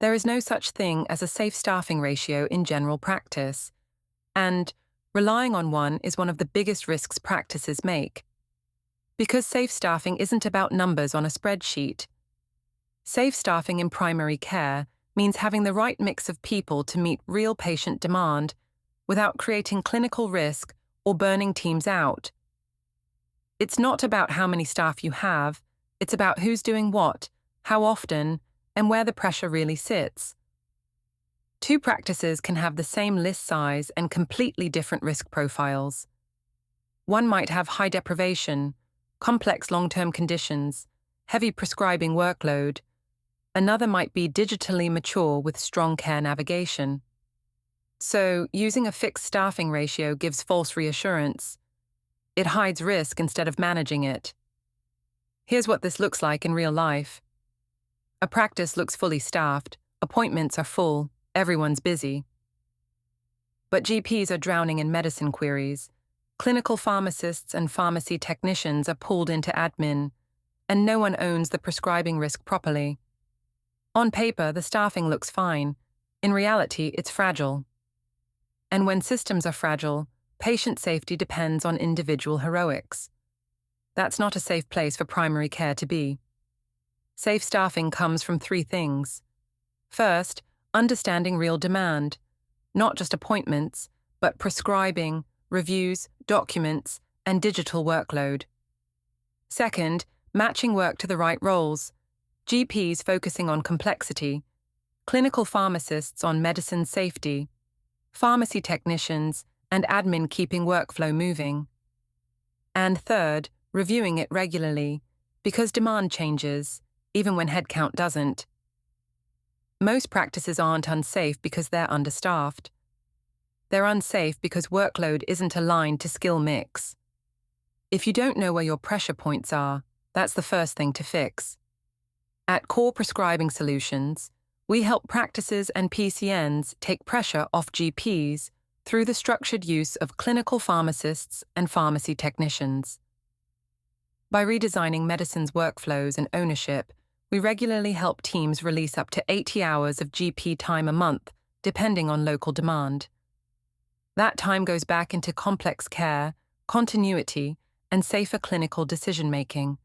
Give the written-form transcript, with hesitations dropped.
There is no such thing as a safe staffing ratio in general practice, and relying on one is one of the biggest risks practices make. Because safe staffing isn't about numbers on a spreadsheet. Safe staffing in primary care means having the right mix of people to meet real patient demand without creating clinical risk or burning teams out. It's not about how many staff you have, it's about who's doing what, how often, and where the pressure really sits. Two practices can have the same list size and completely different risk profiles. One might have high deprivation, complex long-term conditions, heavy prescribing workload. Another might be digitally mature with strong care navigation. So, using a fixed staffing ratio gives false reassurance. It hides risk instead of managing it. Here's what this looks like in real life. A practice looks fully staffed, appointments are full, everyone's busy. But GPs are drowning in medicine queries. Clinical pharmacists and pharmacy technicians are pulled into admin, and no one owns the prescribing risk properly. On paper, the staffing looks fine. In reality, it's fragile. And when systems are fragile, patient safety depends on individual heroics. That's not a safe place for primary care to be. Safe staffing comes from three things. First, understanding real demand, not just appointments, but prescribing, reviews, documents, and digital workload. Second, matching work to the right roles, GPs focusing on complexity, clinical pharmacists on medicine safety, pharmacy technicians and admin keeping workflow moving. And third, reviewing it regularly, because demand changes, even when headcount doesn't. Most practices aren't unsafe because they're understaffed. They're unsafe because workload isn't aligned to skill mix. If you don't know where your pressure points are, that's the first thing to fix. At Core Prescribing Solutions, we help practices and PCNs take pressure off GPs through the structured use of clinical pharmacists and pharmacy technicians. By redesigning medicine's workflows and ownership, we regularly help teams release up to 80 hours of GP time a month, depending on local demand. That time goes back into complex care, continuity, and safer clinical decision-making.